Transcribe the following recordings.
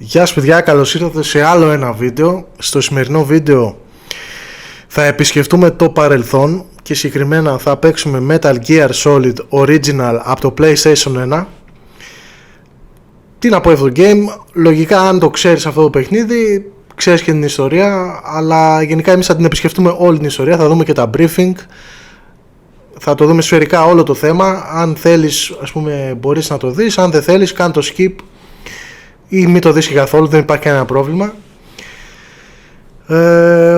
Γεια σας παιδιά, καλώς ήρθατε σε άλλο ένα βίντεο. Στο σημερινό βίντεο θα επισκεφτούμε το παρελθόν και συγκεκριμένα θα παίξουμε Metal Gear Solid Original από το PlayStation 1. Τι να πω αυτό το game, λογικά αν το ξέρεις αυτό το παιχνίδι, ξέρεις και την ιστορία, αλλά γενικά εμείς θα την επισκεφτούμε όλη την ιστορία, θα δούμε και τα briefing, θα το δούμε σφαιρικά όλο το θέμα. Αν θέλεις, ας πούμε, μπορείς να το δεις, αν δεν θέλεις, κάνε το skip ή μην το δεις και καθόλου, δεν υπάρχει κανένα πρόβλημα.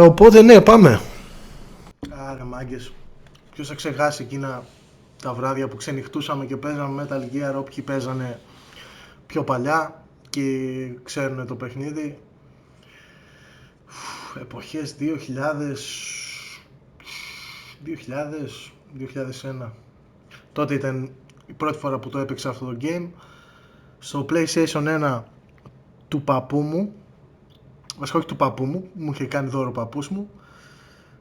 Οπότε ναι, πάμε. Άρα μάγκες, ποιος θα ξεχάσει εκείνα τα βράδια που ξενυχτούσαμε και παίζαμε Metal Gear, όποιοι παίζανε πιο παλιά και ξέρουν το παιχνίδι. Εποχές 2000-2001. Τότε ήταν η πρώτη φορά που το έπαιξα αυτό το game στο PlayStation 1 του παππού μου. Βασικά όχι του παππού μου, μου είχε κάνει δώρο ο παππούς μου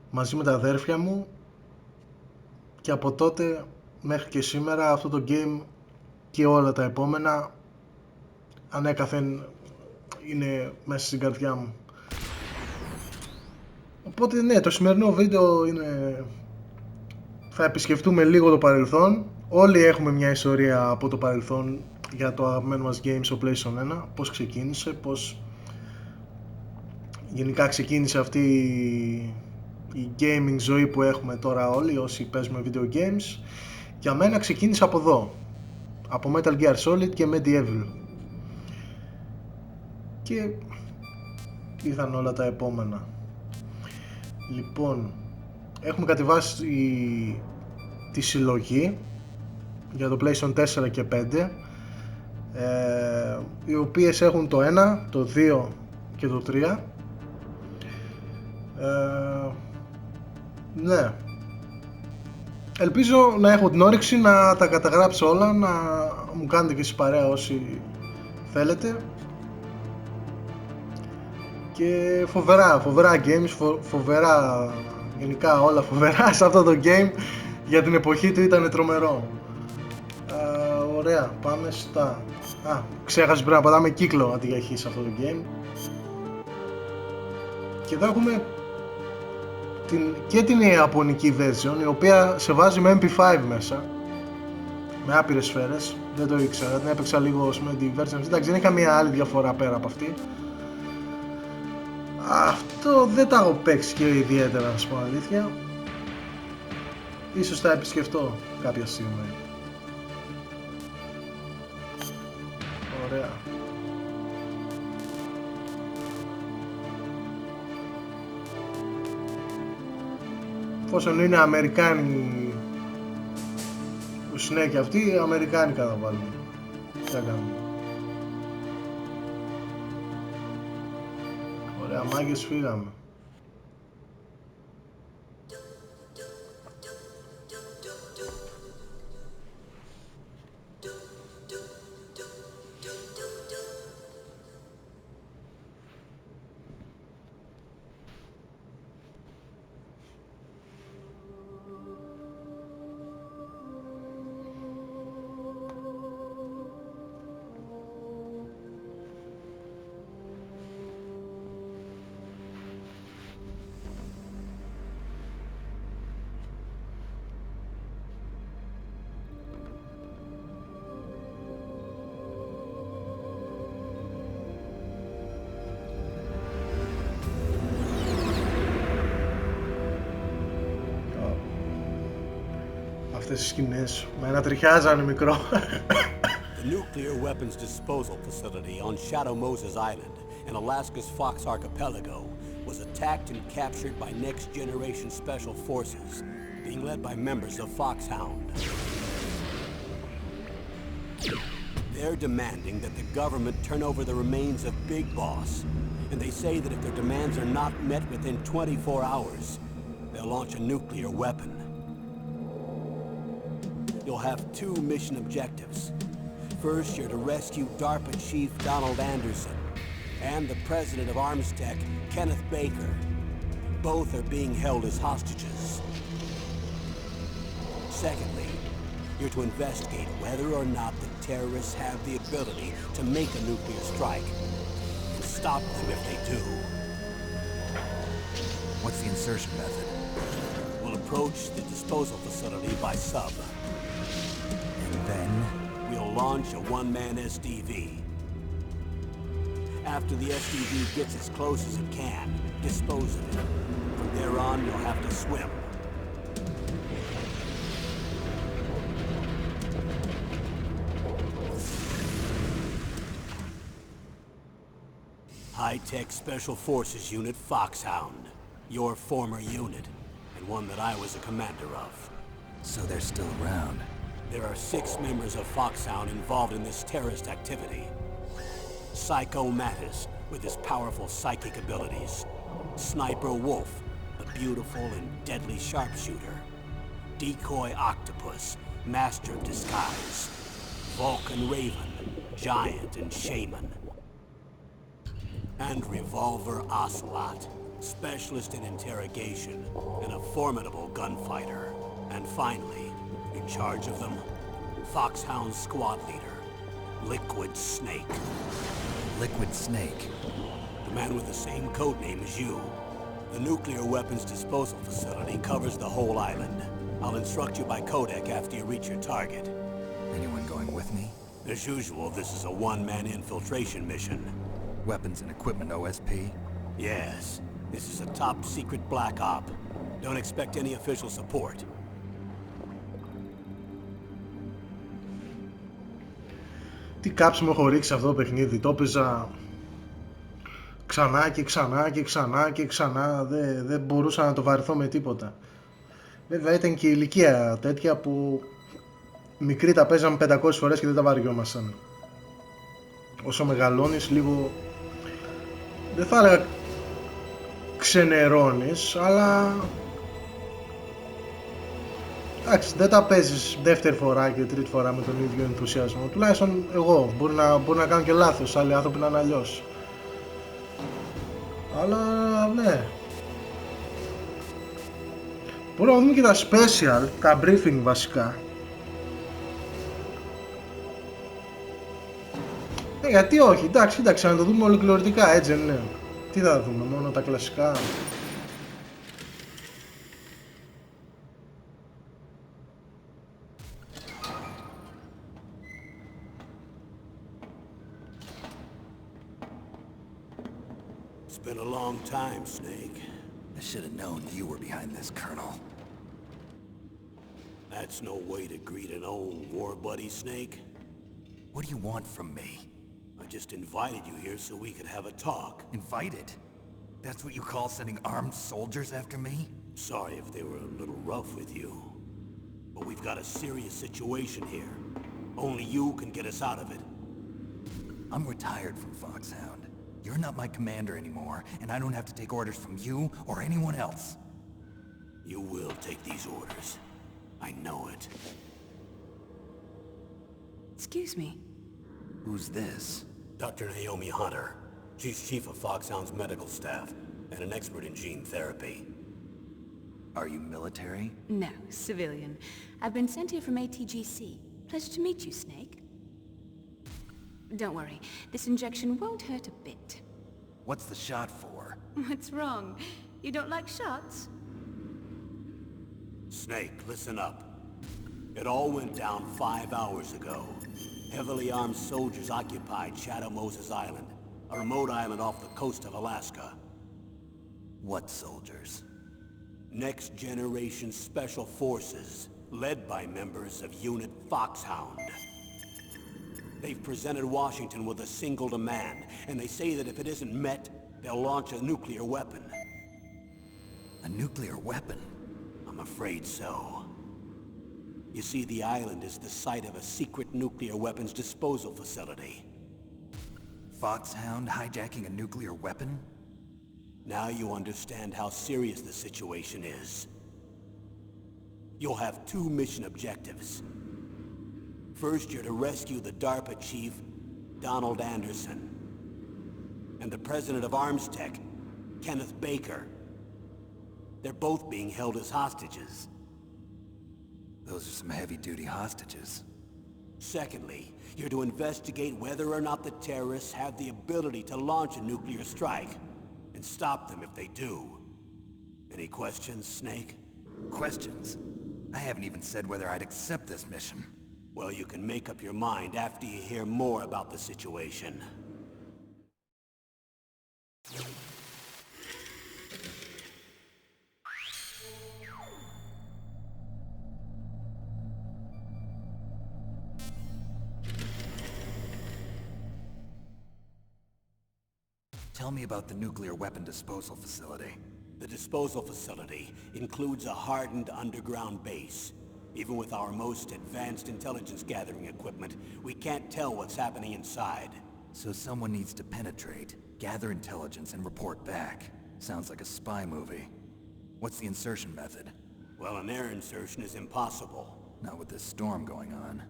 μαζί με τα αδέρφια μου, και από τότε μέχρι και σήμερα αυτό το game και όλα τα επόμενα ανέκαθεν είναι μέσα στην καρδιά μου. Οπότε ναι, το σημερινό βίντεο είναι... θα επισκεφτούμε λίγο το παρελθόν. Όλοι έχουμε μια ιστορία από το παρελθόν για το αγαπημένο μας game στο PlayStation 1. Πώς ξεκίνησε, πώς γενικά ξεκίνησε αυτή η gaming ζωή που έχουμε τώρα όλοι όσοι παίζουμε video games. Για μένα ξεκίνησε από εδώ, από Metal Gear Solid και Medieval, και ήρθαν όλα τα επόμενα. Λοιπόν, έχουμε κατεβάσει τη συλλογή για το PlayStation 4 και 5, οι οποίες έχουν το 1, το 2 και το 3. Ναι, ελπίζω να έχω την όρεξη να τα καταγράψω όλα, να μου κάνετε και εσείς παρέα όσοι θέλετε. Και φοβερά games, φοβερά, γενικά όλα φοβερά σε αυτό το game. Για την εποχή του ήταν τρομερό. Ωραία, πάμε στα... ξέχασα, πρέπει να πατάμε κύκλο αντί για χ σε αυτό το game. Και εδώ έχουμε και την ιαπωνική version, η οποία σε βάζει με MP5 μέσα, με άπειρες σφαίρες. Δεν το ήξερα, την έπαιξα λίγο με τη version. Εντάξει, δεν είχα μια άλλη διαφορά πέρα από αυτή. Αυτό δεν τα έχω παίξει και ιδιαίτερα, να σου πω αλήθεια. Ίσως θα επισκεφτώ κάποια στιγμή. Ωραία. Εφόσον είναι Αμερικάνοι που συνέχεια αυτοί, Αμερικάνικα θα βάλουμε. Τι θα κάνουμε. Ωραία, μάγκες, φύγαμε. Αυτές οι σκηνές με ανατριχιάζανε μικρό. The nuclear weapons disposal facility on Shadow Moses Island in Alaska's Fox Archipelago was attacked and captured by next-generation special forces being led by members of Foxhound. They're demanding that the government turn over the remains of Big Boss, and they say that if their demands are not met within 24 hours, they'll launch a nuclear weapon. You'll have two mission objectives. First, you're to rescue DARPA Chief Donald Anderson and the president of Armstech, Kenneth Baker. Both are being held as hostages. Secondly, you're to investigate whether or not the terrorists have the ability to make a nuclear strike stop them if they do. What's the insertion method? We'll approach the disposal facility by sub. And then? We'll launch a one-man SDV. After the SDV gets as close as it can, dispose of it. From there on, you'll have to swim. High-tech Special Forces Unit Foxhound. Your former unit, and one that I was a commander of. So they're still around. There are 6 members of Foxhound involved in this terrorist activity. Psycho Mattis, with his powerful psychic abilities. Sniper Wolf, a beautiful and deadly sharpshooter. Decoy Octopus, master of disguise. Vulcan Raven, giant and shaman. And Revolver Ocelot, specialist in interrogation and a formidable gunfighter. And finally, in charge of them, Foxhound squad leader, Liquid Snake. Liquid Snake? The man with the same codename as you. The nuclear weapons disposal facility covers the whole island. I'll instruct you by codec after you reach your target. Anyone going with me? As usual, this is a one-man infiltration mission. Weapons and equipment OSP? Yes. This is a top-secret black op. Don't expect any official support. Τι κάψιμο έχω ρίξει αυτό το παιχνίδι. Το έπαιζα ξανά και ξανά και ξανά και ξανά. Δεν μπορούσα να το βαρεθώ με τίποτα. Βέβαια ήταν και η ηλικία τέτοια που μικροί τα παίζαμε 500 φορές και δεν τα βαριόμασταν. Όσο μεγαλώνεις λίγο, δεν θα έλεγα ξενερώνεις, αλλά εντάξει, δεν τα παίζεις δεύτερη φορά και τρίτη φορά με τον ίδιο ενθουσιασμό. Τουλάχιστον εγώ, μπορεί να κάνω και λάθος, άλλοι άνθρωποι να είναι αλλιώς. Αλλά ναι, μπορούμε να δούμε και τα special, τα briefing βασικά. Γιατί όχι, εντάξει, κοίταξε να το δούμε ολοκληρωτικά, έτσι δεν είναι? Τι θα δούμε, μόνο τα κλασικά? It's been a long time, Snake. I should have known you were behind this, Colonel. That's no way to greet an old war buddy, Snake. What do you want from me? I just invited you here so we could have a talk. Invited? That's what you call sending armed soldiers after me? Sorry if they were a little rough with you. But we've got a serious situation here. Only you can get us out of it. I'm retired from Foxhound. You're not my commander anymore, and I don't have to take orders from you or anyone else. You will take these orders. I know it. Excuse me. Who's this? Dr. Naomi Hunter. She's chief of Foxhound's medical staff and an expert in gene therapy. Are you military? No, civilian. I've been sent here from ATGC. Pleasure to meet you, Snake. Don't worry, this injection won't hurt a bit. What's the shot for? What's wrong? You don't like shots? Snake, listen up. It all went down 5 hours ago. Heavily armed soldiers occupied Shadow Moses Island, a remote island off the coast of Alaska. What soldiers? Next generation special forces, led by members of Unit Foxhound. They've presented Washington with a single demand, and they say that if it isn't met, they'll launch a nuclear weapon. A nuclear weapon? I'm afraid so. You see, the island is the site of a secret nuclear weapons disposal facility. Foxhound hijacking a nuclear weapon? Now you understand how serious the situation is. You'll have 2 mission objectives. First, you're to rescue the DARPA chief, Donald Anderson, and the president of ArmsTech, Kenneth Baker. They're both being held as hostages. Those are some heavy-duty hostages. Secondly, you're to investigate whether or not the terrorists have the ability to launch a nuclear strike, and stop them if they do. Any questions, Snake? Questions? I haven't even said whether I'd accept this mission. Well, you can make up your mind after you hear more about the situation. Tell me about the nuclear weapon disposal facility. The disposal facility includes a hardened underground base. Even with our most advanced intelligence gathering equipment, we can't tell what's happening inside. So someone needs to penetrate, gather intelligence, and report back. Sounds like a spy movie. What's the insertion method? Well, an air insertion is impossible. Not with this storm going on.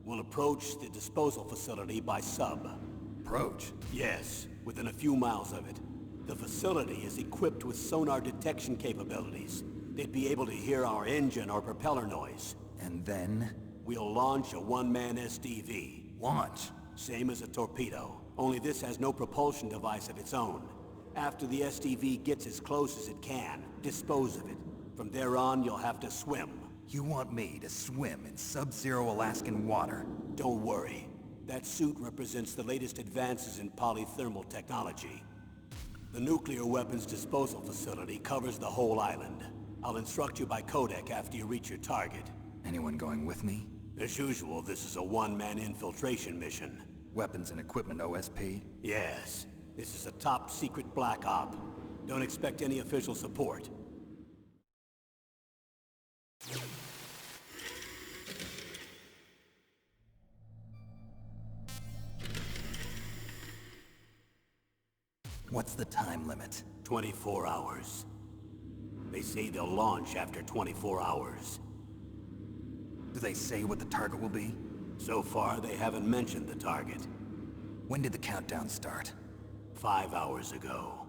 We'll approach the disposal facility by sub. Approach? Yes, within a few miles of it. The facility is equipped with sonar detection capabilities. They'd be able to hear our engine or propeller noise. And then? We'll launch a one-man SDV. Launch? Same as a torpedo, only this has no propulsion device of its own. After the SDV gets as close as it can, dispose of it. From there on, you'll have to swim. You want me to swim in sub-zero Alaskan water? Don't worry. That suit represents the latest advances in polythermal technology. The nuclear weapons disposal facility covers the whole island. I'll instruct you by codec after you reach your target. Anyone going with me? As usual, this is a one-man infiltration mission. Weapons and equipment OSP? Yes. This is a top-secret black op. Don't expect any official support. What's the time limit? 24 hours. They say they'll launch after 24 hours. Do they say what the target will be? So far, they haven't mentioned the target. When did the countdown start? 5 hours ago.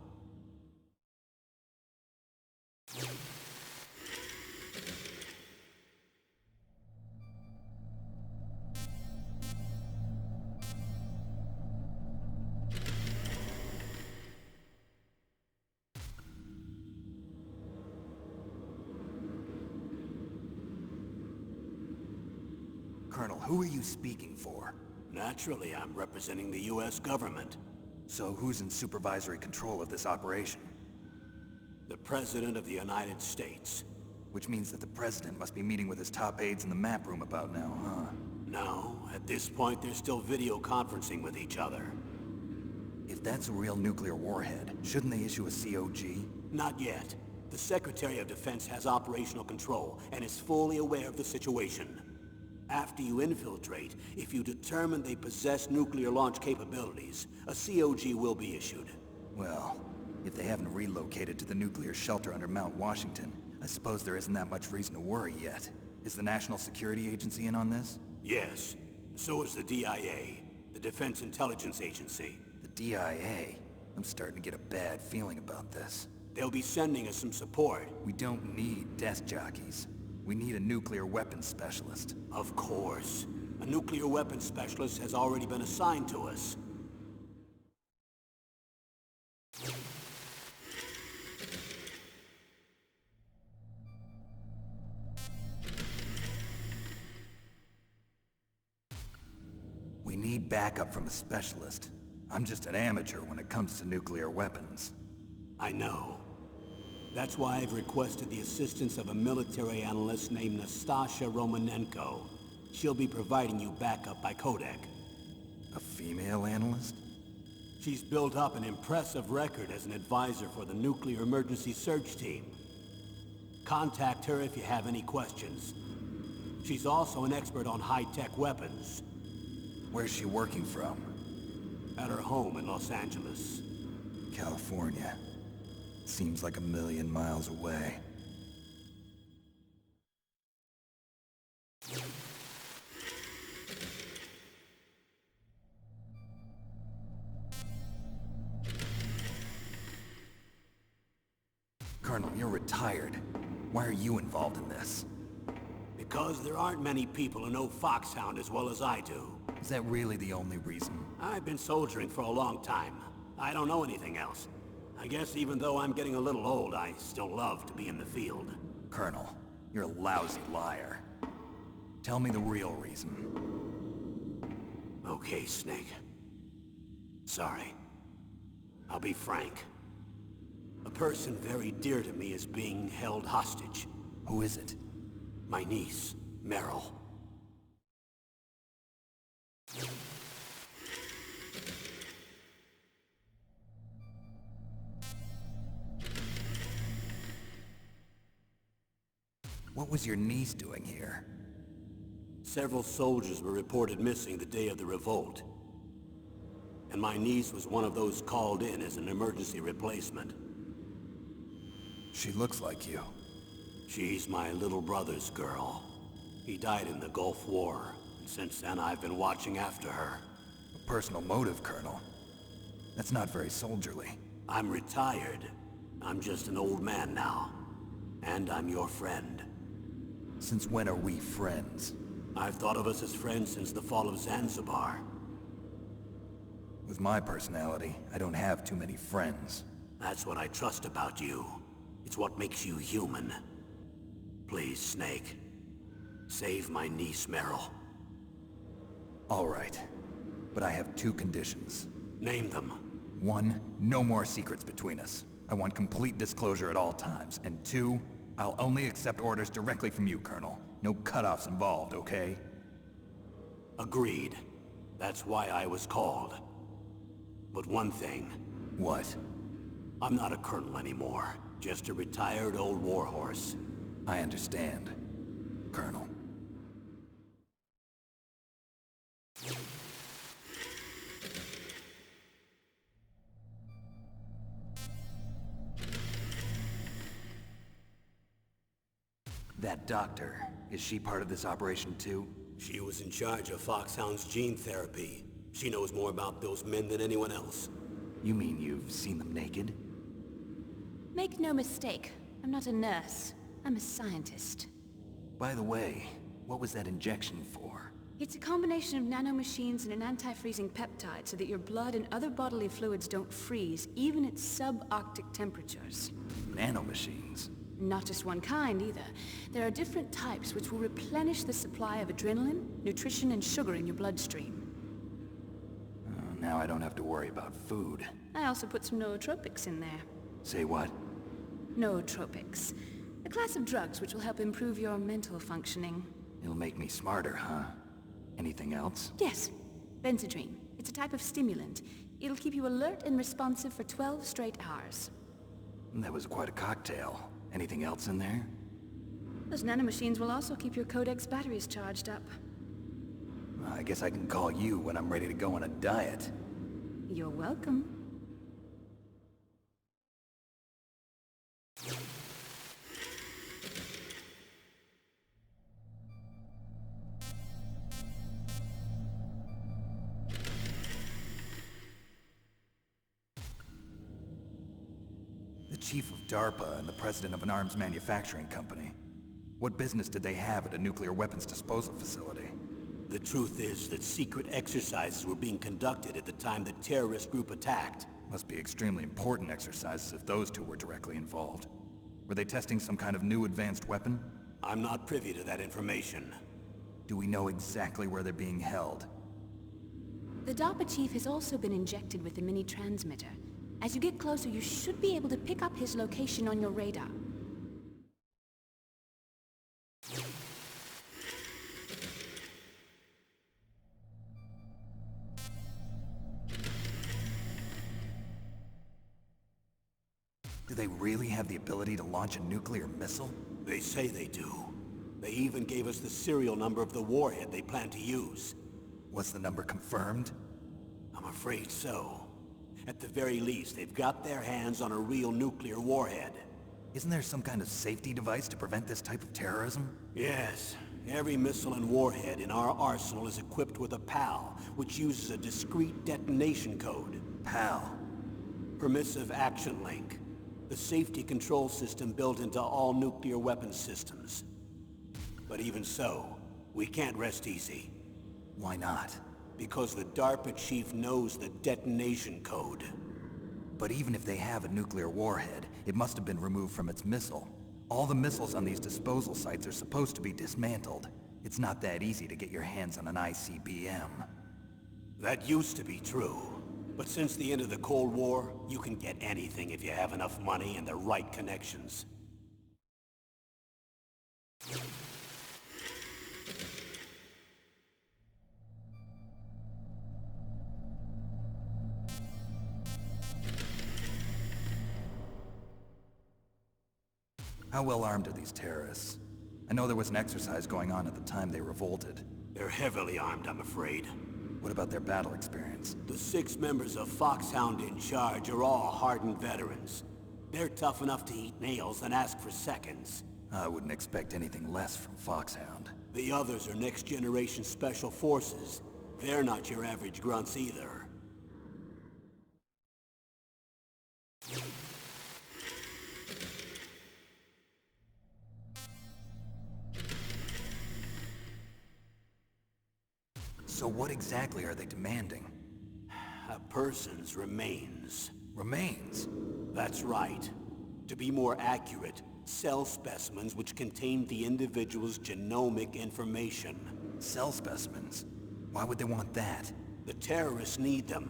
Colonel, who are you speaking for? Naturally, I'm representing the U.S. government. So who's in supervisory control of this operation? The President of the United States. Which means that the President must be meeting with his top aides in the map room about now, huh? No, at this point they're still video conferencing with each other. If that's a real nuclear warhead, shouldn't they issue a COG? Not yet. The Secretary of Defense has operational control and is fully aware of the situation. After you infiltrate, if you determine they possess nuclear launch capabilities, a COG will be issued. Well, if they haven't relocated to the nuclear shelter under Mount Washington, I suppose there isn't that much reason to worry yet. Is the National Security Agency in on this? Yes. So is the DIA, the Defense Intelligence Agency. The DIA? I'm starting to get a bad feeling about this. They'll be sending us some support. We don't need desk jockeys. We need a nuclear weapons specialist. Of course. A nuclear weapons specialist has already been assigned to us. We need backup from a specialist. I'm just an amateur when it comes to nuclear weapons. I know. That's why I've requested the assistance of a military analyst named Nastasha Romanenko. She'll be providing you backup by codec. A female analyst? She's built up an impressive record as an advisor for the Nuclear Emergency Search Team. Contact her if you have any questions. She's also an expert on high-tech weapons. Where's she working from? At her home in Los Angeles. California. Seems like a million miles away. Colonel, you're retired. Why are you involved in this? Because there aren't many people who know Foxhound as well as I do. Is that really the only reason? I've been soldiering for a long time. I don't know anything else. I guess even though I'm getting a little old, I still love to be in the field. Colonel, you're a lousy liar. Tell me the real reason. Okay, Snake. Sorry. I'll be frank. A person very dear to me is being held hostage. Who is it? My niece, Meryl. What was your niece doing here? Several soldiers were reported missing the day of the revolt. And my niece was one of those called in as an emergency replacement. She looks like you. She's my little brother's girl. He died in the Gulf War, and since then I've been watching after her. A personal motive, Colonel. That's not very soldierly. I'm retired. I'm just an old man now. And I'm your friend. Since when are we friends? I've thought of us as friends since the fall of Zanzibar. With my personality, I don't have too many friends. That's what I trust about you. It's what makes you human. Please, Snake. Save my niece, Meryl. All right. But I have two conditions. Name them. 1, no more secrets between us. I want complete disclosure at all times. And 2, I'll only accept orders directly from you, Colonel. No cutoffs involved, okay? Agreed. That's why I was called. But one thing. What? I'm not a colonel anymore. Just a retired old warhorse. I understand, Colonel. That doctor, is she part of this operation too? She was in charge of Foxhound's gene therapy. She knows more about those men than anyone else. You mean you've seen them naked? Make no mistake, I'm not a nurse. I'm a scientist. By the way, what was that injection for? It's a combination of nanomachines and an anti-freezing peptide so that your blood and other bodily fluids don't freeze, even at subarctic temperatures. Nanomachines? Not just one kind, either. There are different types which will replenish the supply of adrenaline, nutrition, and sugar in your bloodstream. Now I don't have to worry about food. I also put some nootropics in there. Say what? Nootropics. A class of drugs which will help improve your mental functioning. It'll make me smarter, huh? Anything else? Yes. Benzodrine. It's a type of stimulant. It'll keep you alert and responsive for 12 straight hours. That was quite a cocktail. Anything else in there? Those nanomachines will also keep your Codex batteries charged up. I guess I can call you when I'm ready to go on a diet. You're welcome. The chief of DARPA and the president of an arms manufacturing company. What business did they have at a nuclear weapons disposal facility? The truth is that secret exercises were being conducted at the time the terrorist group attacked. Must be extremely important exercises if those two were directly involved. Were they testing some kind of new advanced weapon? I'm not privy to that information. Do we know exactly where they're being held? The DARPA chief has also been injected with a mini-transmitter. As you get closer, you should be able to pick up his location on your radar. Do they really have the ability to launch a nuclear missile? They say they do. They even gave us the serial number of the warhead they plan to use. Was the number confirmed? I'm afraid so. At the very least, they've got their hands on a real nuclear warhead. Isn't there some kind of safety device to prevent this type of terrorism? Yes. Every missile and warhead in our arsenal is equipped with a PAL, which uses a discrete detonation code. PAL? Permissive Action Link. The safety control system built into all nuclear weapons systems. But even so, we can't rest easy. Why not? Because the DARPA chief knows the detonation code. But even if they have a nuclear warhead, it must have been removed from its missile. All the missiles on these disposal sites are supposed to be dismantled. It's not that easy to get your hands on an ICBM. That used to be true. But since the end of the Cold War, you can get anything if you have enough money and the right connections. How well armed are these terrorists? I know there was an exercise going on at the time they revolted. They're heavily armed, I'm afraid. What about their battle experience? The 6 members of Foxhound in charge are all hardened veterans. They're tough enough to eat nails and ask for seconds. I wouldn't expect anything less from Foxhound. The others are next-generation special forces. They're not your average grunts either. So what exactly are they demanding? A person's remains. Remains? That's right. To be more accurate, cell specimens which contain the individual's genomic information. Cell specimens? Why would they want that? The terrorists need them.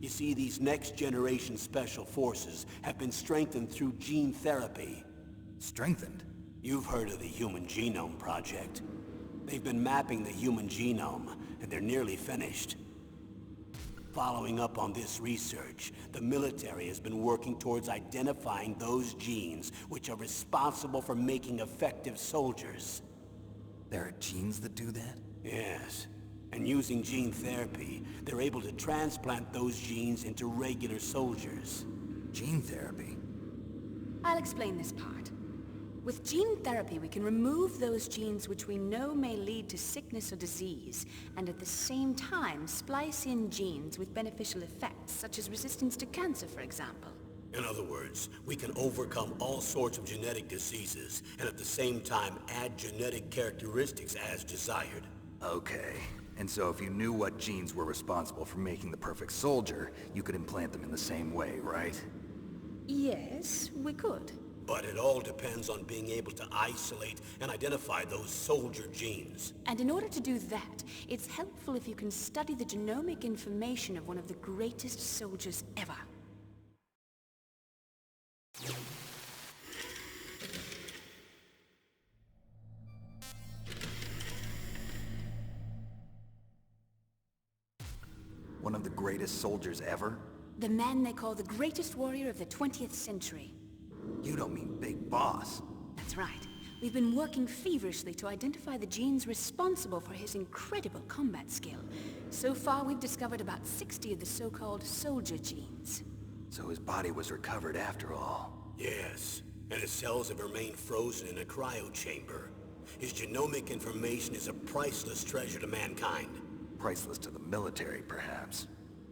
You see, these next-generation special forces have been strengthened through gene therapy. Strengthened? You've heard of the Human Genome Project. They've been mapping the human genome, and they're nearly finished. Following up on this research, the military has been working towards identifying those genes which are responsible for making effective soldiers. There are genes that do that? Yes. And using gene therapy, they're able to transplant those genes into regular soldiers. Gene therapy? I'll explain this part. With gene therapy, we can remove those genes which we know may lead to sickness or disease, and at the same time splice in genes with beneficial effects, such as resistance to cancer, for example. In other words, we can overcome all sorts of genetic diseases, and at the same time add genetic characteristics as desired. Okay. And so if you knew what genes were responsible for making the perfect soldier, you could implant them in the same way, right? Yes, we could. But it all depends on being able to isolate and identify those soldier genes. And in order to do that, it's helpful if you can study the genomic information of one of the greatest soldiers ever. One of the greatest soldiers ever? The man they call the greatest warrior of the 20th century. You don't mean Big Boss. That's right. We've been working feverishly to identify the genes responsible for his incredible combat skill. So far, we've discovered about 60 of the so-called soldier genes. So his body was recovered after all. Yes, and his cells have remained frozen in a cryo chamber. His genomic information is a priceless treasure to mankind. Priceless to the military, perhaps.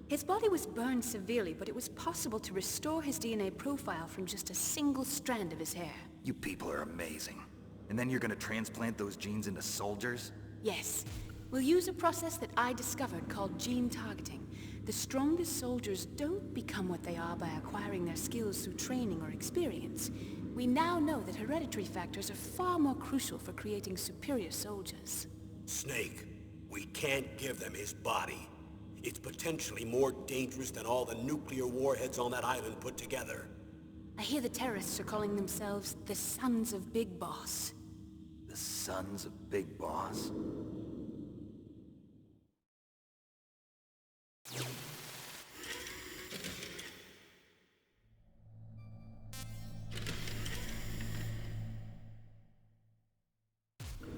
His body was burned severely, but it was possible to restore his DNA profile from just a single strand of his hair. You people are amazing. And then you're gonna transplant those genes into soldiers? Yes. We'll use a process that I discovered called gene targeting. The strongest soldiers don't become what they are by acquiring their skills through training or experience. We now know that hereditary factors are far more crucial for creating superior soldiers. Snake, we can't give them his body. It's potentially more dangerous than all the nuclear warheads on that island put together. I hear the terrorists are calling themselves the Sons of Big Boss. The Sons of Big Boss?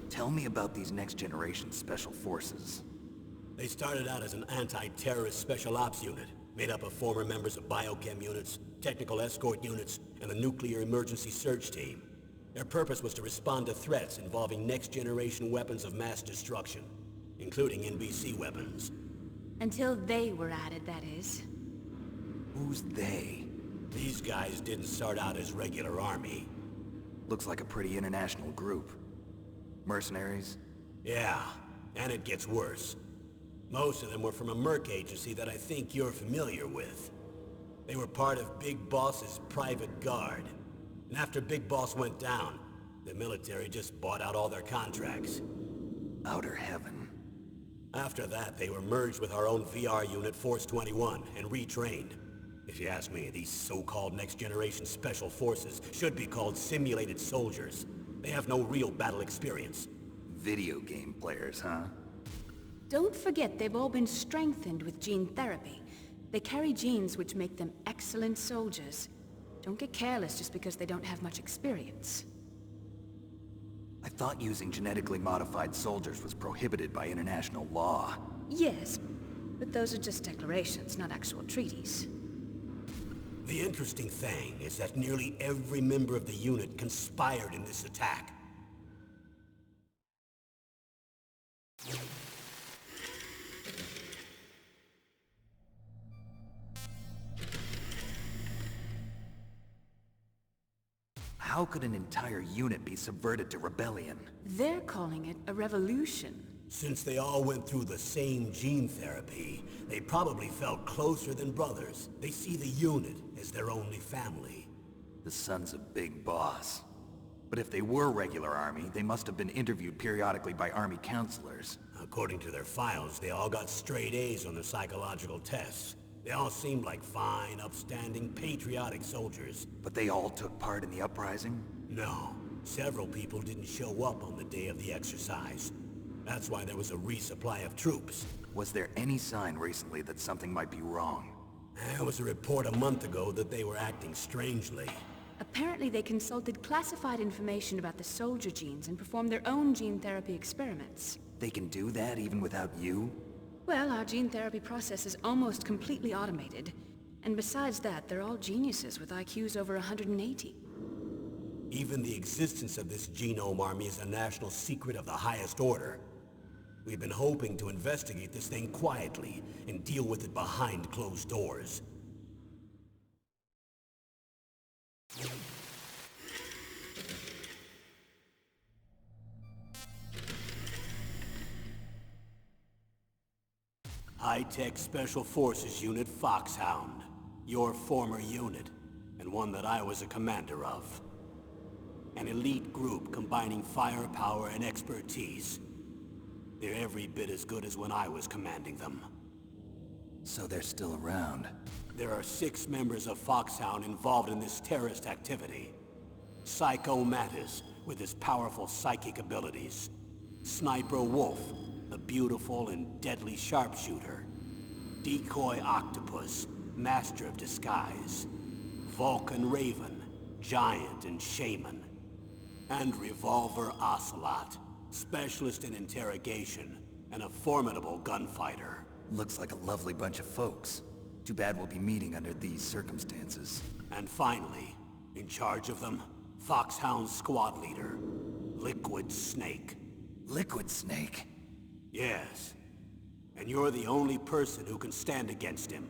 Tell me about these next-generation special forces. They started out as an anti-terrorist special ops unit, made up of former members of biochem units, technical escort units, and the nuclear emergency search team. Their purpose was to respond to threats involving next-generation weapons of mass destruction, including NBC weapons. Until they were added, that is. Who's they? These guys didn't start out as regular army. Looks like a pretty international group. Mercenaries? Yeah, and it gets worse. Most of them were from a merc agency that I think you're familiar with. They were part of Big Boss's private guard. And after Big Boss went down, the military just bought out all their contracts. Outer heaven. After that, they were merged with our own VR unit, Force 21, and retrained. If you ask me, these so-called next-generation special forces should be called simulated soldiers. They have no real battle experience. Video game players, huh? Don't forget they've all been strengthened with gene therapy. They carry genes which make them excellent soldiers. Don't get careless just because they don't have much experience. I thought using genetically modified soldiers was prohibited by international law. Yes, but those are just declarations, not actual treaties. The interesting thing is that nearly every member of the unit conspired in this attack. How could an entire unit be subverted to rebellion? They're calling it a revolution. Since they all went through the same gene therapy, they probably felt closer than brothers. They see the unit as their only family. The sons of Big Boss. But if they were regular army, they must have been interviewed periodically by army counselors. According to their files, they all got straight A's on their psychological tests. They all seemed like fine, upstanding, patriotic soldiers. But they all took part in the uprising? No, several people didn't show up on the day of the exercise. That's why there was a resupply of troops. Was there any sign recently that something might be wrong? There was a report a month ago that they were acting strangely. Apparently they consulted classified information about the soldier genes and performed their own gene therapy experiments. They can do that even without you? Well, our gene therapy process is almost completely automated. And besides that, they're all geniuses with IQs over 180. Even the existence of this genome army is a national secret of the highest order. We've been hoping to investigate this thing quietly and deal with it behind closed doors. High-Tech Special Forces Unit Foxhound. Your former unit, and one that I was a commander of. An elite group combining firepower and expertise. They're every bit as good as when I was commanding them. So they're still around. There are 6 members of Foxhound involved in this terrorist activity. Psycho Mantis, with his powerful psychic abilities. Sniper Wolf, the beautiful and deadly sharpshooter. Decoy Octopus, master of disguise. Vulcan Raven, giant and shaman. And Revolver Ocelot, specialist in interrogation and a formidable gunfighter. Looks like a lovely bunch of folks. Too bad we'll be meeting under these circumstances. And finally, in charge of them, Foxhound's squad leader, Liquid Snake. Liquid Snake? Yes. And you're the only person who can stand against him.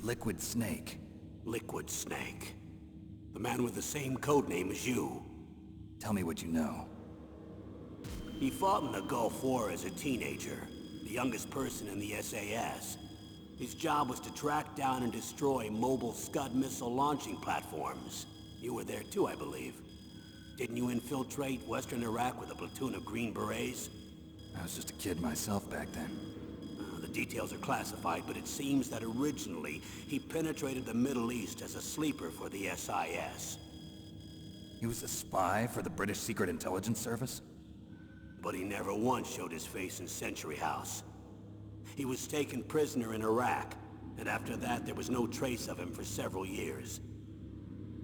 Liquid Snake. Liquid Snake. The man with the same code name as you. Tell me what you know. He fought in the Gulf War as a teenager, the youngest person in the SAS. His job was to track down and destroy mobile Scud missile launching platforms. You were there too, I believe. Didn't you infiltrate Western Iraq with a platoon of Green Berets? I was just a kid myself back then. The details are classified, but it seems that originally he penetrated the Middle East as a sleeper for the SIS. He was a spy for the British Secret Intelligence Service? But he never once showed his face in Century House. He was taken prisoner in Iraq, and after that there was no trace of him for several years.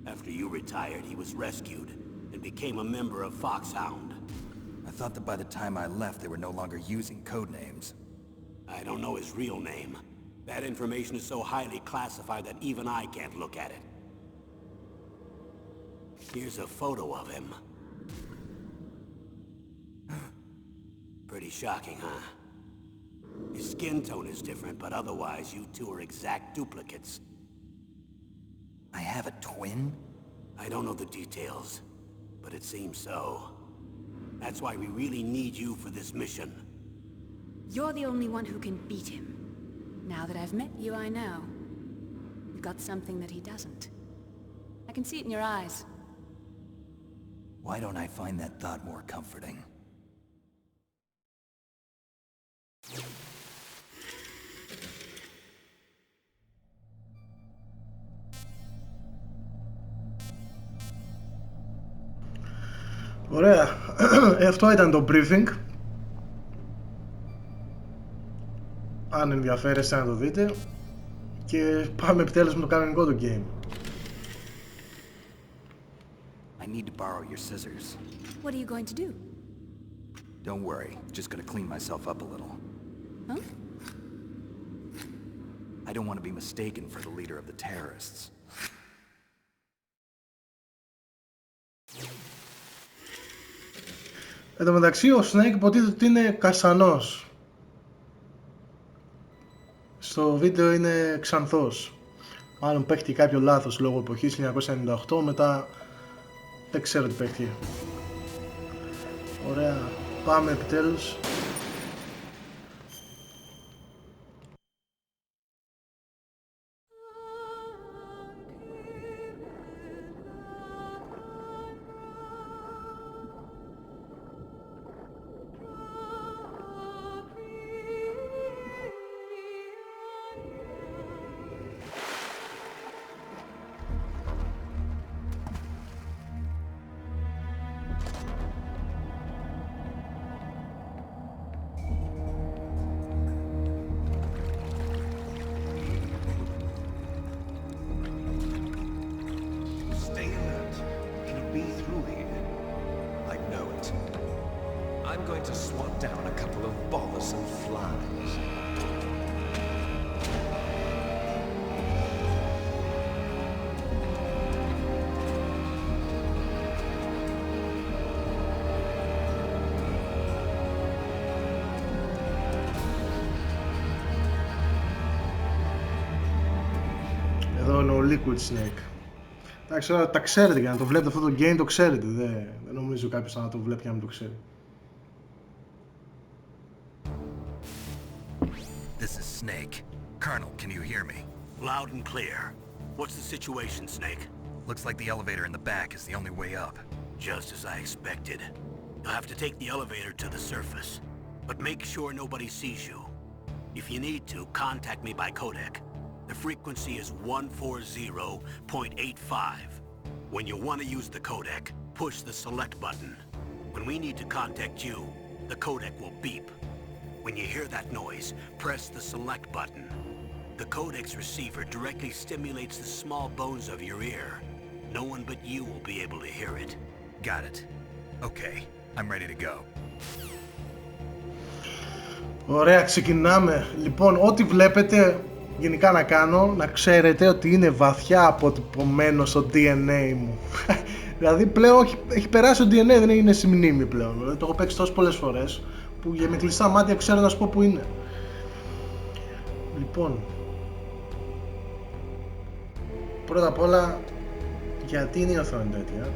After you retired, he was rescued and became a member of Foxhound. I thought that by the time I left, they were no longer using code names. I don't know his real name. That information is so highly classified that even I can't look at it. Here's a photo of him. Pretty shocking, huh? Your skin tone is different, but otherwise you two are exact duplicates. I have a twin? I don't know the details, but it seems so. That's why we really need you for this mission. You're the only one who can beat him. Now that I've met you, I know. You've got something that he doesn't. I can see it in your eyes. Why don't I find that thought more comforting? Ωραία. Αυτό ήταν το briefing. Αν ενδιαφέρεστε να το δείτε. Και πάμε επιτέλους με το κανονικό το game. I need to borrow your scissors. What are you going to do? Don't worry, just gonna clean myself up a little. Huh? I don't want to be mistaken for the leader of the terrorists. Εν τω μεταξύ ο Snake υποτίθεται ότι είναι καστανός. Στο βίντεο είναι ξανθός. Μάλλον παίχτηκε κάποιο λάθος λόγω εποχής 1998, μετά δεν ξέρω τι παίχτηκε. Ωραία, πάμε επιτέλους. I'm going to swat down a couple of bothersome flies. Εδώ είναι ο Liquid Snake. Εντάξει, τα ξέρετε, για να το βλέπετε αυτό το game το ξέρετε. Δεν νομίζω κάποιος να το βλέπει και να μην το ξέρει. This is Snake. Colonel, can you hear me? Loud and clear. What's the situation, Snake? Looks like the elevator in the back is the only way up. Just as I expected. You'll have to take the elevator to the surface. But make sure nobody sees you. If you need to, contact me by codec. The frequency is 140.85. When you want to use the codec, push the select button. When we need to contact you, the codec will beep. When you hear that noise, press the select button. The codec's receiver directly stimulates the small bones of your ear. No one but you will be able to hear it. Got it. Okay, I'm ready to go. Ωραία, ξεκινάμε. Λοιπόν, ό,τι βλέπετε γενικά να κάνω, να ξέρετε ότι είναι βαθιά αποτυπωμένο στο DNA μου. Δηλαδή πλέον έχει περάσει το DNA, δεν είναι στη μνήμη πλέον. Δηλαδή, το έχω παίξει τόσες πολλές φορές που με κλειστά μάτια ξέρω να σου πω που είναι. Λοιπόν, πρώτα απ' όλα, γιατί είναι η οθόνη τέτοια?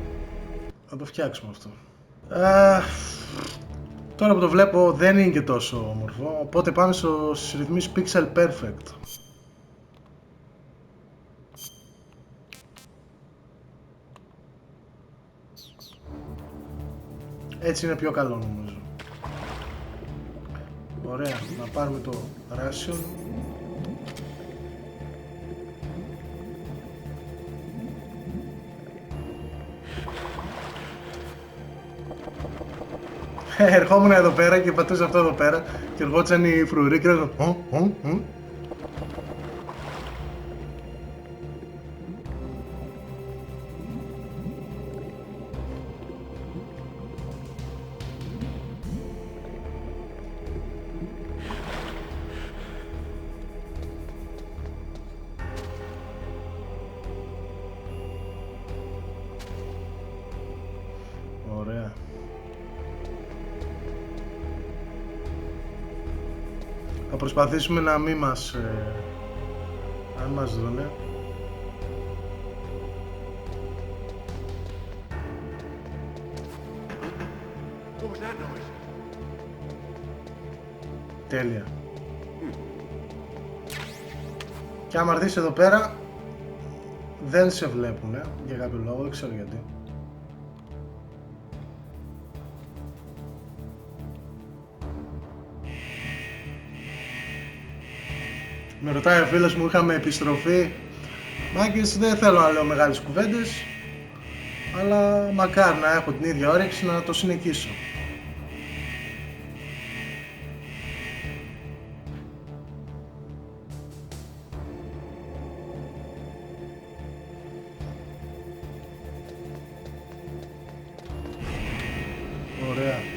Θα το φτιάξουμε αυτό. Τώρα που το βλέπω δεν είναι και τόσο όμορφο, οπότε πάμε στις ρυθμίσεις Pixel Perfect. Έτσι είναι πιο καλό νομίζω. Ωραία, να πάρουμε το Ration. Ερχόμουν εδώ πέρα και πατούσα αυτό εδώ πέρα και ερχόντουσαν οι φρουροί και έλεγαν Ωραία. Θα προσπαθήσουμε να μην μας... αν μας δούνε. Τέλεια. Και άμα έρθεις εδώ πέρα δεν σε βλέπουνε για κάποιο λόγο, δεν ξέρω γιατί. Με ρωτάει ο φίλος μου, είχαμε επιστροφή. Μάγκες, δεν θέλω να λέω μεγάλες κουβέντες, αλλά μακάρι να έχω την ίδια όρεξη να το συνεχίσω. Ωραία.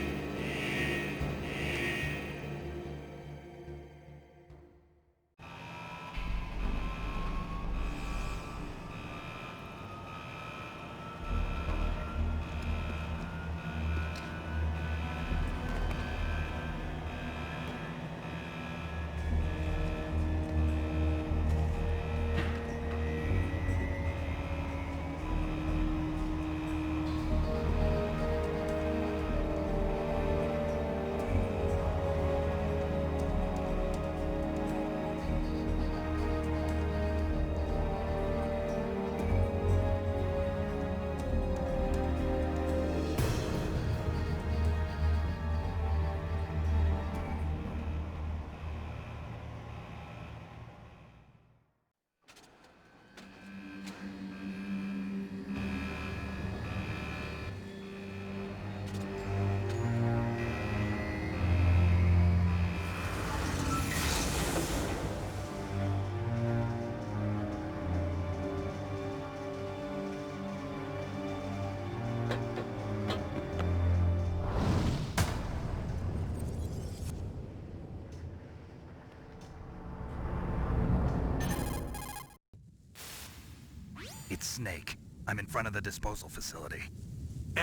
It's Snake. I'm in front of the disposal facility.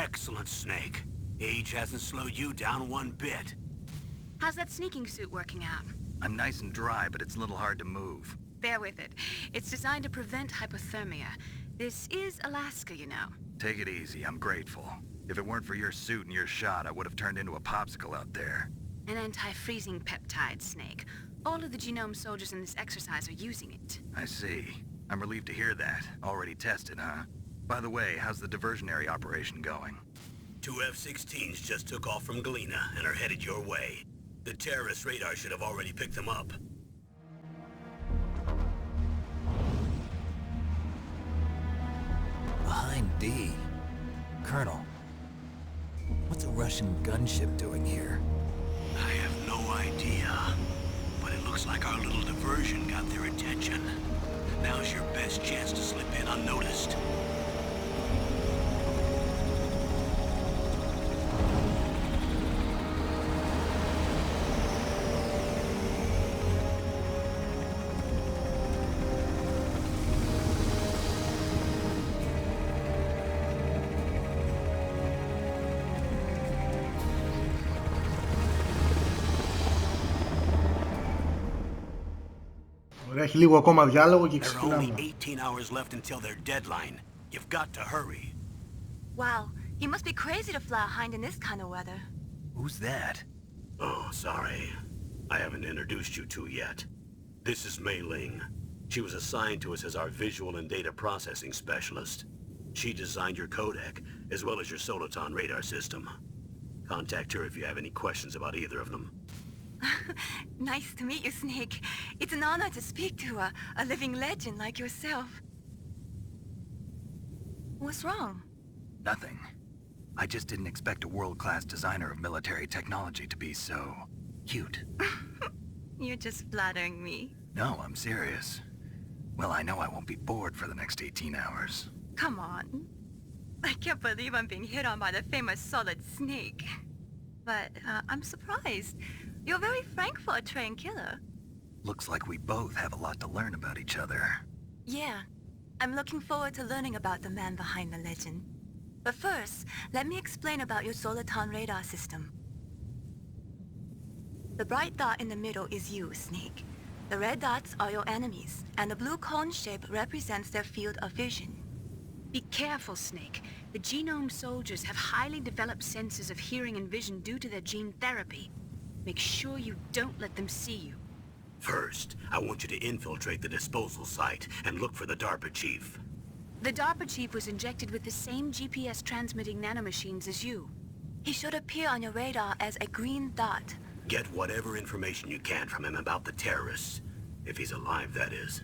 Excellent, Snake. Age hasn't slowed you down one bit. How's that sneaking suit working out? I'm nice and dry, but it's a little hard to move. Bear with it. It's designed to prevent hypothermia. This is Alaska, you know. Take it easy, I'm grateful. If it weren't for your suit and your shot, I would have turned into a popsicle out there. An anti-freezing peptide, Snake. All of the genome soldiers in this exercise are using it. I see. I'm relieved to hear that. Already tested, huh? By the way, how's the diversionary operation going? 2 F-16s just took off from Galena and are headed your way. The terrorist radar should have already picked them up. Behind D. Colonel, what's a Russian gunship doing here? I have no idea, but it looks like our little diversion got their attention. Now's your best chance to slip in unnoticed. Έχει λίγο ακόμα διάλογο και There are ξεκινάμε. only 18 hours left until their deadline. You've got to hurry. Wow, you must be crazy to fly a hind in this kind of weather. Who's that? Oh, sorry. I haven't introduced you to yet. This is Mei Ling. She was assigned to us as our visual and data processing specialist. She designed your codec, as well as your Soliton radar system. Contact her if you have any questions about either of them. Nice to meet you, Snake. It's an honor to speak to a living legend like yourself. What's wrong? Nothing. I just didn't expect a world-class designer of military technology to be so cute. You're just flattering me. No, I'm serious. Well, I know I won't be bored for the next 18 hours. Come on. I can't believe I'm being hit on by the famous Solid Snake. But I'm surprised. You're very frank for a trained killer. Looks like we both have a lot to learn about each other. Yeah. I'm looking forward to learning about the man behind the legend. But first, let me explain about your Soliton radar system. The bright dot in the middle is you, Snake. The red dots are your enemies, and the blue cone shape represents their field of vision. Be careful, Snake. The genome soldiers have highly developed senses of hearing and vision due to their gene therapy. Make sure you don't let them see you. First, I want you to infiltrate the disposal site and look for the DARPA chief. The DARPA chief was injected with the same GPS transmitting nanomachines as you. He should appear on your radar as a green dot. Get whatever information you can from him about the terrorists. If he's alive, that is.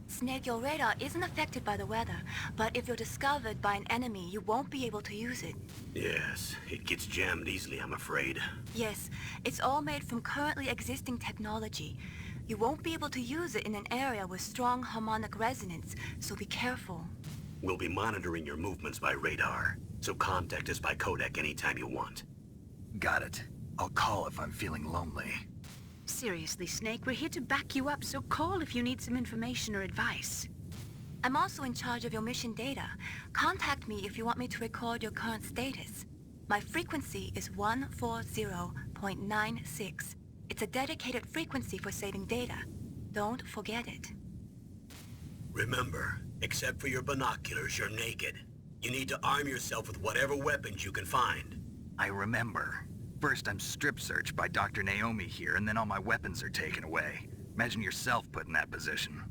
Snake, your radar isn't affected by the weather, but if you're discovered by an enemy, you won't be able to use it. Yes, it gets jammed easily, I'm afraid. Yes, it's all made from currently existing technology. You won't be able to use it in an area with strong harmonic resonance, so be careful. We'll be monitoring your movements by radar, so contact us by codec anytime you want. Got it. I'll call if I'm feeling lonely. Seriously, Snake, we're here to back you up, so call if you need some information or advice. I'm also in charge of your mission data. Contact me if you want me to record your current status. My frequency is 140.96. It's a dedicated frequency for saving data. Don't forget it. Remember, except for your binoculars, you're naked. You need to arm yourself with whatever weapons you can find. I remember. First I'm strip searched by Dr. Naomi here, and then all my weapons are taken away. Imagine yourself put in that position.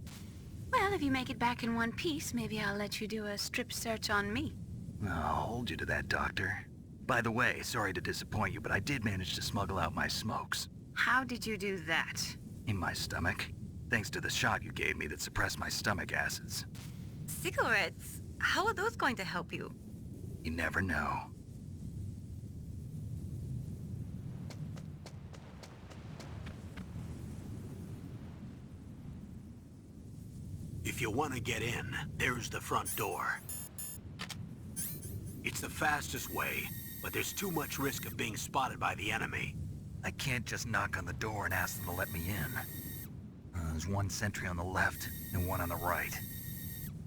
Well, if you make it back in one piece, maybe I'll let you do a strip search on me. I'll hold you to that, Doctor. By the way, sorry to disappoint you, but I did manage to smuggle out my smokes. How did you do that? In my stomach. Thanks to the shot you gave me that suppressed my stomach acids. Cigarettes? How are those going to help you? You never know. If you want to get in, there's the front door. It's the fastest way, but there's too much risk of being spotted by the enemy. I can't just knock on the door and ask them to let me in. There's one sentry on the left and one on the right.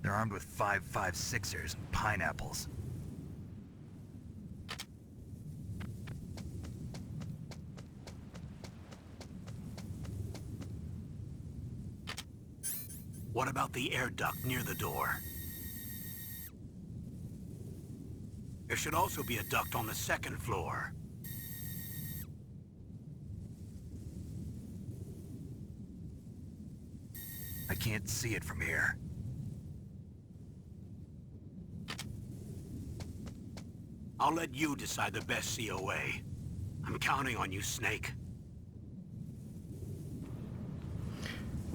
They're armed with 5.56ers and pineapples. What about the air duct near the door? There should also be a duct on the second floor. I can't see it from here. I'll let you decide the best COA. I'm counting on you, Snake.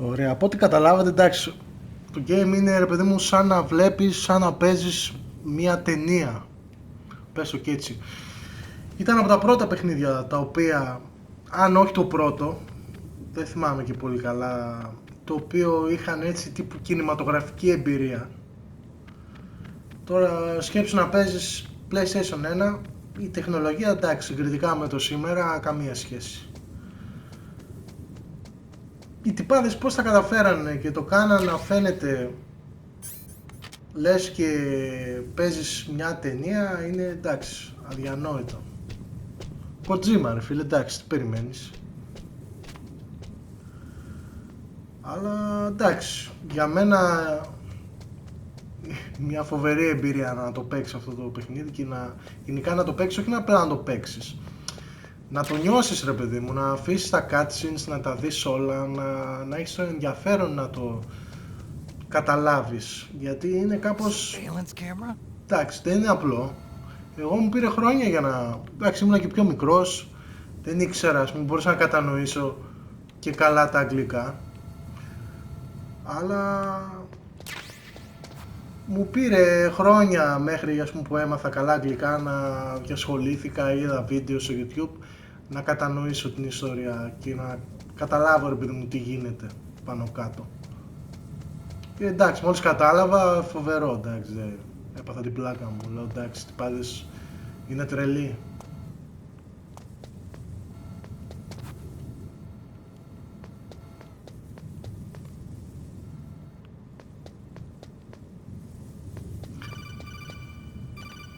Ωραία, από ό,τι καταλάβατε, εντάξει, το game είναι, ρε παιδί μου, σαν να βλέπεις, σαν να παίζεις μια ταινία. Πες το και έτσι. Ήταν από τα πρώτα παιχνίδια τα οποία, αν όχι το πρώτο, δεν θυμάμαι και πολύ καλά, το οποίο είχαν έτσι τύπου κινηματογραφική εμπειρία. Τώρα σκέψου να παίζεις PlayStation 1, η τεχνολογία, εντάξει, συγκριτικά με το σήμερα, καμία σχέση. Οι τυπάδες πώς τα καταφέρανε και το κάνανε να φαίνεται λες και παίζεις μια ταινία, είναι, εντάξει, αδιανόητο. Κοτζίμα, ρε φίλε, εντάξει, τι περιμένεις. Αλλά εντάξει, για μένα μια φοβερή εμπειρία να το παίξεις αυτό το παιχνίδι και γενικά να το παίξεις, όχι απλά να το παίξεις. Να το νιώσεις, ρε παιδί μου, να αφήσεις τα cutscenes, να τα δεις όλα, να έχεις το ενδιαφέρον να το καταλάβεις. Γιατί είναι κάπως... Εντάξει, δεν είναι απλό. Εγώ μου πήρε χρόνια για να... Εντάξει, ήμουν και πιο μικρός. Δεν ήξερα, ας πούμε, μπορούσα να κατανοήσω και καλά τα αγγλικά. Αλλά... μου πήρε χρόνια μέχρι, ας πούμε, που έμαθα καλά αγγλικά και ασχολήθηκα, είδα βίντεο στο YouTube, να κατανοήσω την ιστορία και να καταλάβω, ρε παιδί μου, τι γίνεται πάνω κάτω. Και εντάξει, μόλις κατάλαβα, φοβερό, εντάξει, έπαθα την πλάκα μου, λέω εντάξει, τι πάντες είναι τρελή.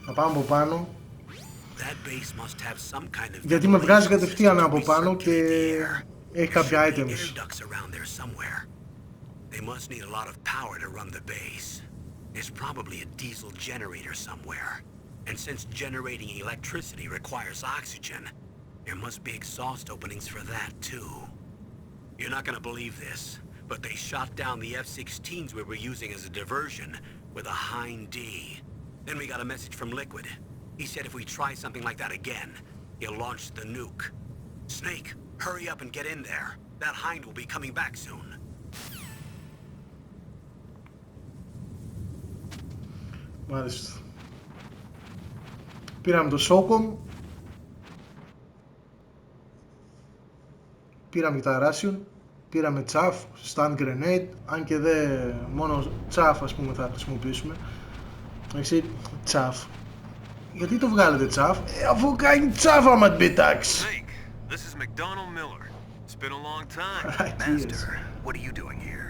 Θα πάμε από πάνω. That base must have some kind of Γιατί με βγάζει κατευθείαν ventilation από to πάνω και recirculate the air. έχει There κάποια should be items. air ducts around there somewhere. They must need a lot of power to run the base. There's probably a diesel generator somewhere. And since generating electricity requires oxygen, there must be exhaust openings for that too. You're not gonna believe this, but they shot down the F-16s we were using as a diversion with a Hind D. Then we got a message from Liquid. He said if we try something like that again, he'll launch the nuke. Snake, hurry up and get in there. That Hind will be coming back soon. Μάλιστα. Πήραμε το Socom. Πήραμε και τα Ration. Πήραμε τσαφ, stun grenade. Αν και δεν μόνο τσαφ ας πούμε θα χρησιμοποιήσουμε. Έτσι, τσαφ. Γιατί το βγάλετε τσαφ? Αφού κάνει τσαφ άμα την πετάξει. This is McDonald Miller. It's been a long time. Master, what are you doing here?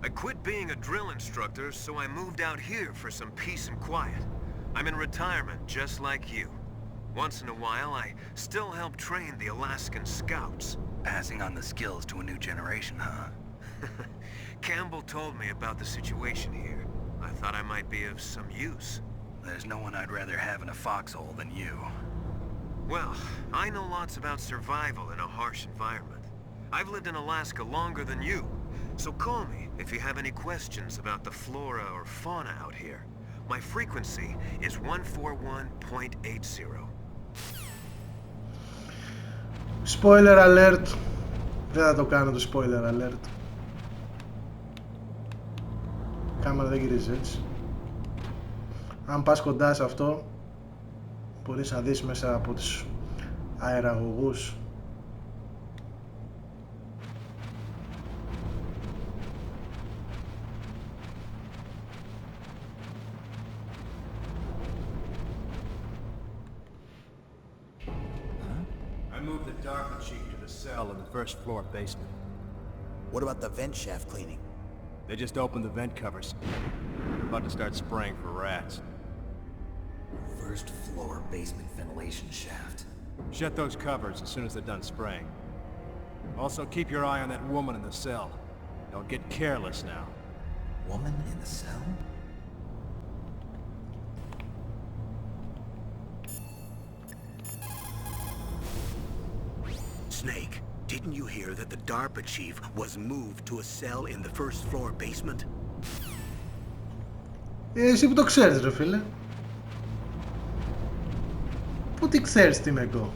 I quit being a drill instructor, so I moved out here for some peace and quiet. I'm in retirement, just like you. Once in a while, I still help train the Alaskan Scouts. Passing on the skills to a new generation, huh? Campbell told me about the situation here. I thought I might be of some use. There's no one I'd rather have in a foxhole than you. Well, I know lots about survival in a harsh environment. I've lived in Alaska longer than you, so call me if you have any questions about the flora or fauna out here. My frequency is 141.80. Spoiler alert. Δεν θα το κάνω το spoiler alert. Η κάμερα δεν γυρίζει έτσι. Αν πας κοντά σε αυτό, μπορείς να δεις μέσα από τους αεραγωγούς. I moved the DARPA chief to the cell in the first floor basement. What about the vent shaft cleaning? They just opened the vent covers. They're about to start spraying for rats. First floor basement ventilation shaft. Shut those covers as soon as they're done spraying. Also, keep your eye on that woman in the cell. Don't get careless now. Woman in the cell? Snake, didn't you hear that the DARPA chief was moved to a cell in the first floor basement? Εσύ που το ξέρεις ρε φίλε. Πού τι ξέρεις τι είμαι εγώ?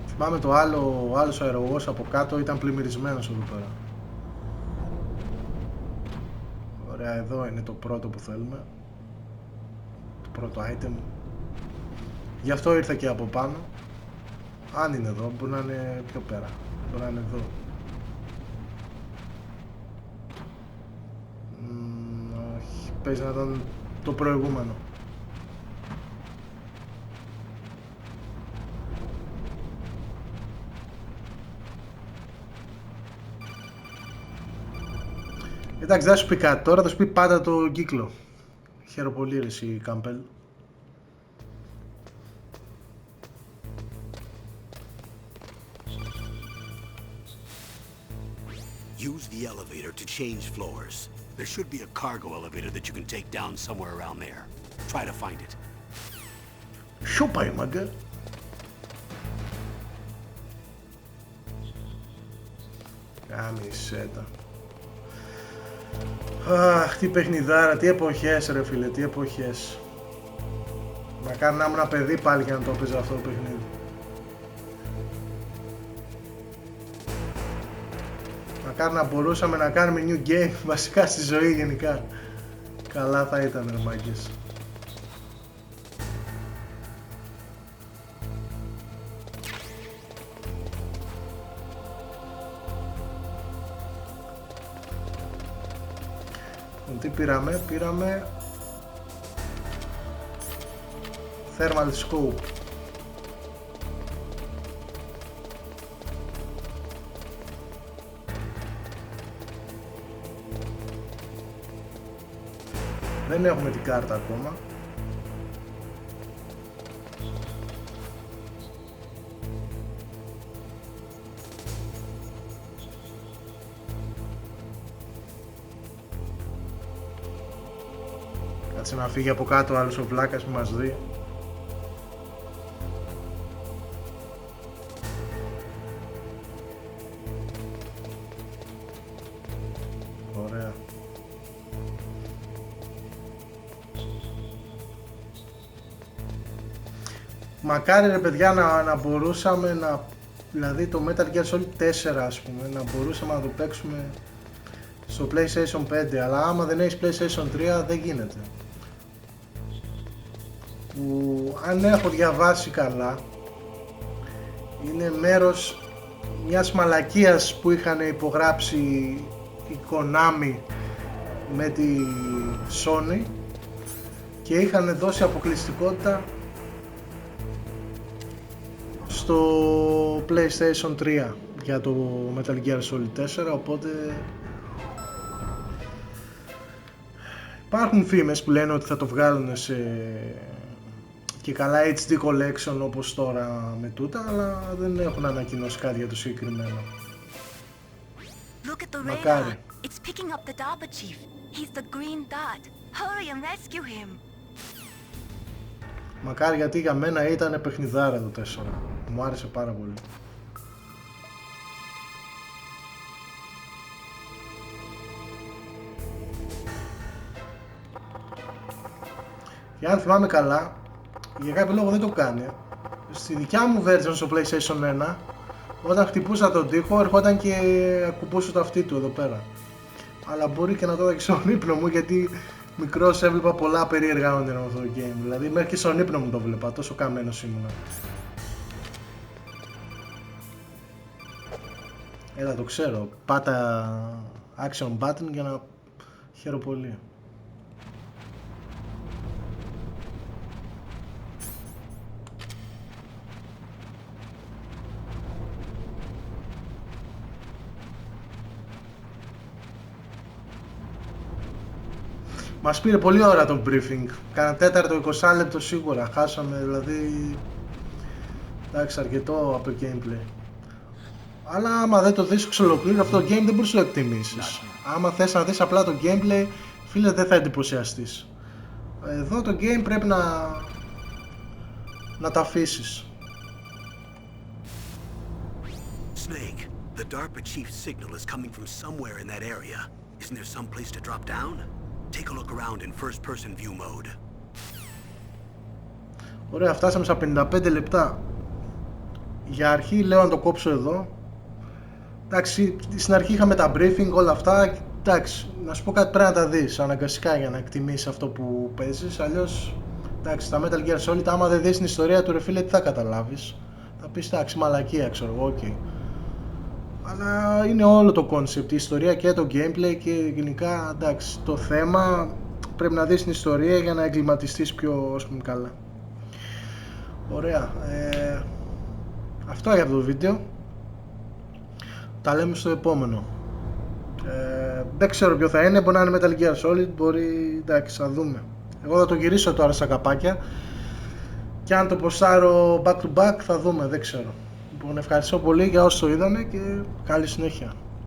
Θυμάμαι το άλλο, ο άλλος αερογός από κάτω ήταν πλημμυρισμένος εδώ πέρα. Ωραία, εδώ είναι το πρώτο που θέλουμε. Το πρώτο item. Γι' αυτό ήρθα και από πάνω. Αν είναι εδώ, μπορεί να είναι πιο πέρα. Μπορεί να είναι εδώ. Όχι, παίζει να ήταν το προηγούμενο. Εντάξει, δεν σου πει κάτι τώρα, θα σου πει πάντα το κύκλο. Χαίρομαι πολύ ρε εσύ Κάμπελ. Use the elevator to change floors. There should be a cargo elevator that you can take down somewhere around there. Try to find it. Σου πάει μάγκα. Κάμισέτα. Αχ, τι παιχνιδάρα, τι εποχές ρε φίλε, τι εποχές. Μακάρι να ήμουν ένα παιδί πάλι για να το έπαιζε αυτό το παιχνίδι. Μακάρι να μπορούσαμε να κάνουμε new game βασικά στη ζωή γενικά. Καλά θα ήταν ρε μάγκες. Τι πήραμε, πήραμε Thermal Scope. Δεν έχουμε την κάρτα ακόμα. Κάτσε να φύγει από κάτω ο άλλος ο βλάκας που μας δει. Ωραία. Μακάρι ρε παιδιά να μπορούσαμε να... Δηλαδή το Metal Gear Solid 4 ας πούμε, να μπορούσαμε να το παίξουμε στο PlayStation 5, αλλά άμα δεν έχεις PlayStation 3 δεν γίνεται. Που αν έχω διαβάσει καλά, είναι μέρος μιας μαλακίας που είχαν υπογράψει η Konami με τη Sony και είχαν δώσει αποκλειστικότητα στο PlayStation 3 για το Metal Gear Solid 4, οπότε υπάρχουν φήμες που λένε ότι θα το βγάλουν σε και καλά HD collection όπως τώρα με τούτα, αλλά δεν έχουν ανακοινώσει κάτι για το συγκεκριμένο. Look at the Μακάρι. radar. It's picking up the DARPA chief. He's the green dot. Hurry and rescue him. Μακάρι, γιατί για μένα ήταν παιχνιδάρα το 4. Μου άρεσε πάρα πολύ. Και αν θυμάμαι καλά, για κάποιο λόγο δεν το κάνει. Στη δικιά μου version στο PlayStation 1, όταν χτυπούσα τον τοίχο, ερχόταν και ακουμπούσε το αυτί του εδώ πέρα. Αλλά μπορεί και να το είδα και στον ύπνο μου, γιατί μικρός έβλεπα πολλά περίεργα όνειρα με αυτό το game. Δηλαδή μέχρι και στον ύπνο μου το βλέπα, τόσο καμένος ήμουνα. Έλα, το ξέρω. Πάτα action button για να χαίρω πολύ. Μας πήρε πολλή ώρα το briefing. Κάνα τέταρτο 20 λεπτό σίγουρα. Χάσαμε δηλαδή. Εντάξει, αρκετό από το gameplay. Αλλά άμα δεν το δεις εξ ολοκλήρου αυτό το game δεν μπορείς να το εκτιμήσεις. Άμα θες να δεις απλά το gameplay, φίλε, δεν θα εντυπωσιαστείς. Εδώ το game πρέπει να τα αφήσεις. Snake, the DARPA chief's signal is coming from somewhere in that area. Isn't there some place to drop down? Take a look around in first-person view mode. Ωραία, φτάσαμε στα 55 λεπτά. Για αρχή λέω να το κόψω εδώ. Εντάξει, στην αρχή είχαμε τα briefing, όλα αυτά. Εντάξει, να σου πω κάτι, πρέπει να τα δεις αναγκαστικά για να εκτιμήσεις αυτό που παίζεις. Αλλιώς, εντάξει, τα Metal Gear Solid, άμα δεν δεις την ιστορία του, ρε φίλε, τι θα καταλάβεις? Θα πεις, εντάξει, μαλακία, ξέρω εγώ, ok. Αλλά είναι όλο το concept, η ιστορία και το gameplay και γενικά, εντάξει, το θέμα πρέπει να δεις την ιστορία για να εγκληματιστείς πιο, ας πούμε, καλά. Ωραία, αυτό για αυτό το βίντεο. Τα λέμε στο επόμενο. Δεν ξέρω ποιο θα είναι, μπορεί να είναι Metal Gear Solid, μπορεί, εντάξει, θα δούμε. Εγώ θα το γυρίσω τώρα στα καπάκια και αν το ποστάρω back to back θα δούμε, δεν ξέρω. Λοιπόν, ευχαριστώ πολύ για όσοι το είδανε και καλή συνέχεια.